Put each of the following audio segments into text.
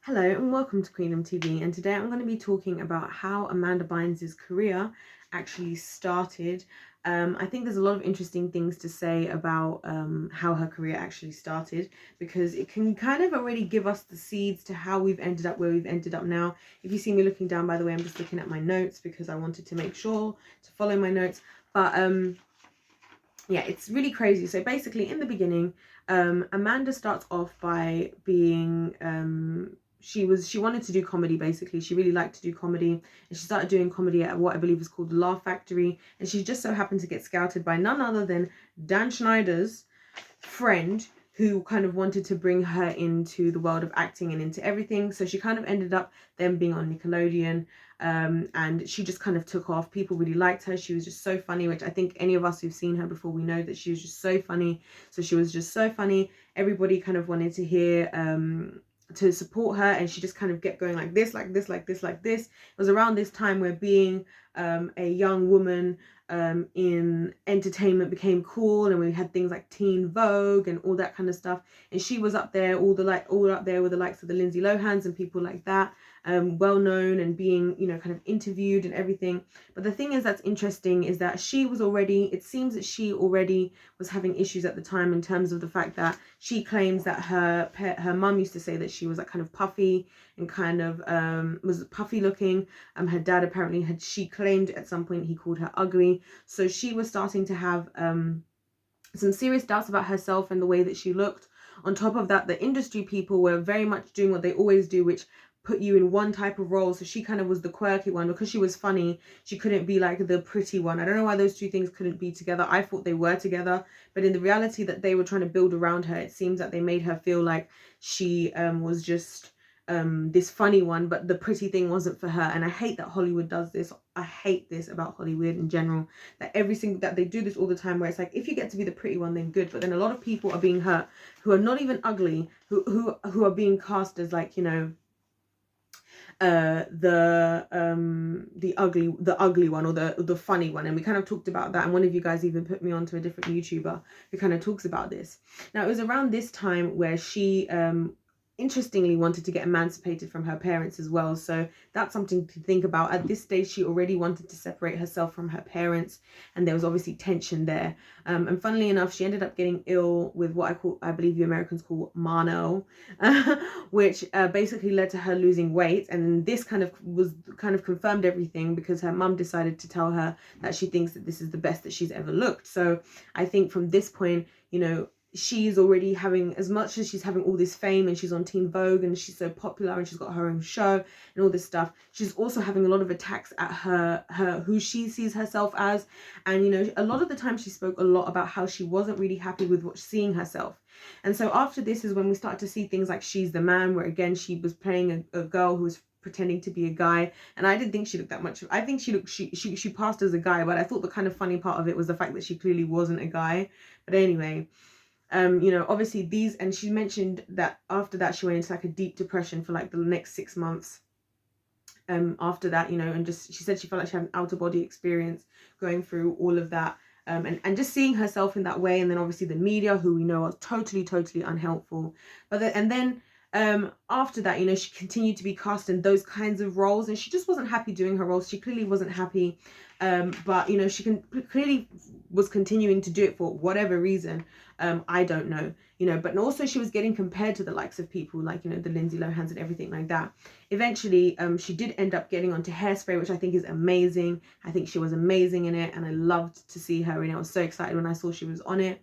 Hello and welcome to Queendom TV, and today I'm going to be talking about how Amanda Bynes' career actually started. I think there's a lot of interesting things to say about how her career actually started, because it can kind of already give us the seeds to how we've ended up where we've ended up now. If you see me looking down, by the way, I'm just looking at my notes because I wanted to make sure to follow my notes. But yeah, it's really crazy. So basically in the beginning, Amanda starts off by being she wanted to do comedy. Basically, she really liked to do comedy, and she started doing comedy at what I believe is called the Laugh Factory, and she just so happened to get scouted by none other than Dan Schneider's friend, who kind of wanted to bring her into the world of acting and into everything. So she kind of ended up then being on Nickelodeon, and she just kind of took off. People really liked her. She was just so funny, which I think any of us who've seen her before, we know that she was just so funny. So she was just so funny. Everybody kind of wanted to hear to support her, and she just kind of kept going like this, like this, like this, like this. It was around this time where being a young woman in entertainment became cool, and we had things like Teen Vogue and all that kind of stuff, and she was up there, all up there with the likes of the Lindsay Lohans and people like that, well known and being, you know, kind of interviewed and everything. But the thing is that's interesting is that it seems that she already was having issues at the time, in terms of the fact that she claims that her mum used to say that she was like kind of puffy and kind of was puffy looking. Her dad apparently she claimed at some point he called her ugly. So she was starting to have some serious doubts about herself and the way that she looked. On top of that, the industry people were very much doing what they always do, which put you in one type of role. So she kind of was the quirky one. Because she was funny, she couldn't be like the pretty one. I don't know why those two things couldn't be together. I thought they were together, but in the reality that they were trying to build around her, it seems that they made her feel like she was just this funny one, but the pretty thing wasn't for her. And I hate that Hollywood does this. I hate this about Hollywood in general, that that they do this all the time, where it's like, if you get to be the pretty one, then good. But then a lot of people are being hurt who are not even ugly, who are being cast as, like, you know, the ugly one, or the funny one. And we kind of talked about that, and one of you guys even put me onto a different YouTuber who kind of talks about this. Now, it was around this time where she interestingly wanted to get emancipated from her parents as well. So that's something to think about. At this stage, she already wanted to separate herself from her parents, and there was obviously tension there. And funnily enough, she ended up getting ill with what I believe you Americans call mono, which basically led to her losing weight. And this kind of confirmed everything, because her mum decided to tell her that she thinks that this is the best that she's ever looked. So I think from this point, you know, she's already having, as much as she's having all this fame and she's on Teen Vogue and she's so popular and she's got her own show and all this stuff, she's also having a lot of attacks at her who she sees herself as. And, you know, a lot of the time she spoke a lot about how she wasn't really happy with seeing herself. And so after this is when we start to see things like She's the Man, where again she was playing a girl who was pretending to be a guy, and I didn't think she looked that much. I think she passed as a guy, but I thought the kind of funny part of it was the fact that she clearly wasn't a guy. But anyway, you know, obviously and she mentioned that after that she went into like a deep depression for like the next 6 months after that, you know, and just she said she felt like she had an outer body experience going through all of that, and just seeing herself in that way. And then obviously the media, who we know are totally unhelpful, and then after that, you know, she continued to be cast in those kinds of roles, and she just wasn't happy doing her roles. She clearly wasn't happy, but you know, she clearly was continuing to do it for whatever reason. I don't know, you know, but also she was getting compared to the likes of people like, you know, the Lindsay Lohans and everything like that. Eventually, she did end up getting onto Hairspray, which I think is amazing. I think she was amazing in it, and I loved to see her, and I was so excited when I saw she was on it.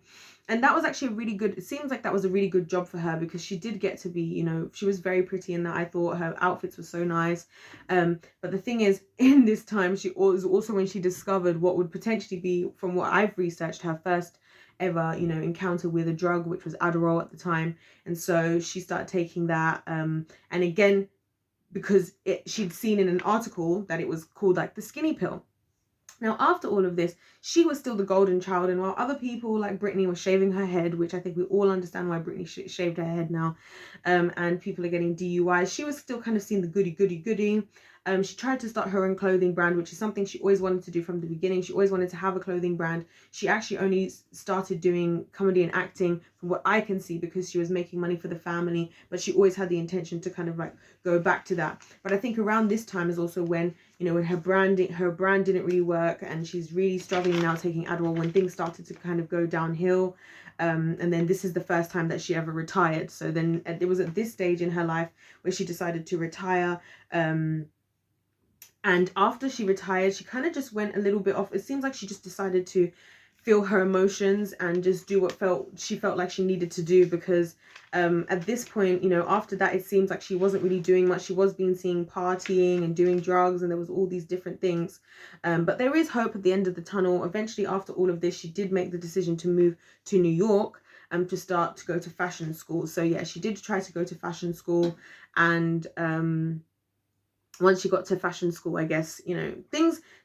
And that was actually a really good, it seems like that was a really good job for her, because she did get to be, you know, she was very pretty in that. I thought her outfits were so nice. But the thing is, in this time, she was also when she discovered what would potentially be, from what I've researched, her first ever, you know, encounter with a drug, which was Adderall at the time. And so she started taking that, and again, because she'd seen in an article that it was called like the skinny pill. Now, after all of this, she was still the golden child, and while other people like Britney were shaving her head, which I think we all understand why Britney shaved her head now, and people are getting DUIs, she was still kind of seen the goody. She tried to start her own clothing brand, which is something she always wanted to do from the beginning. She always wanted to have a clothing brand. She actually only started doing comedy and acting, from what I can see, because she was making money for the family, but she always had the intention to kind of like go back to that. But I think around this time is also when, you know, when her brand didn't really work, and she's really struggling now taking Adderall, when things started to kind of go downhill. And then this is the first time that she ever retired. So then it was at this stage in her life where she decided to retire. And after she retired, she kind of just went a little bit off. It seems like she just decided to feel her emotions and just do what she felt like she needed to do, because at this point, you know, after that, it seems like she wasn't really doing much. She was being seen partying and doing drugs, and there was all these different things. But there is hope at the end of the tunnel. Eventually, after all of this, she did make the decision to move to New York to start to go to fashion school. So yeah, she did try to go to fashion school, and once she got to fashion school, I guess, you know,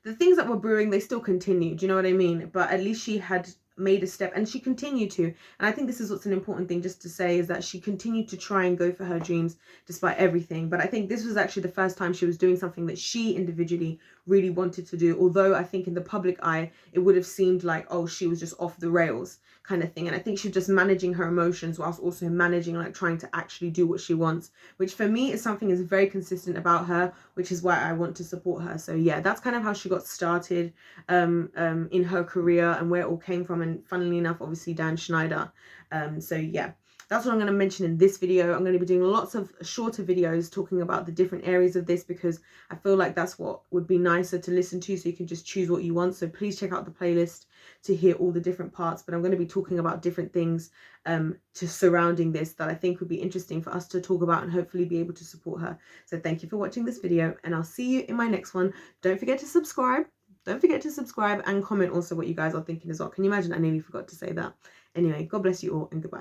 the things that were brewing, they still continued, you know what I mean? But at least she had made a step, and she continued to. And I think this is what's an important thing just to say, is that she continued to try and go for her dreams despite everything. But I think this was actually the first time she was doing something that she individually really wanted to do. Although I think in the public eye, it would have seemed like, oh, she was just off the rails kind of thing. And I think she's just managing her emotions whilst also managing, like, trying to actually do what she wants, which for me is something is very consistent about her, which is why I want to support her. So yeah, that's kind of how she got started in her career and where it all came from. And funnily enough, obviously Dan Schneider. So yeah, that's what I'm going to mention in this video. I'm going to be doing lots of shorter videos talking about the different areas of this, because I feel like that's what would be nicer to listen to, so you can just choose what you want. So please check out the playlist to hear all the different parts. But I'm going to be talking about different things surrounding this that I think would be interesting for us to talk about, and hopefully be able to support her. So thank you for watching this video, and I'll see you in my next one. Don't forget to subscribe. Don't forget to subscribe and comment also what you guys are thinking as well. Can you imagine? I nearly forgot to say that. Anyway, God bless you all, and goodbye.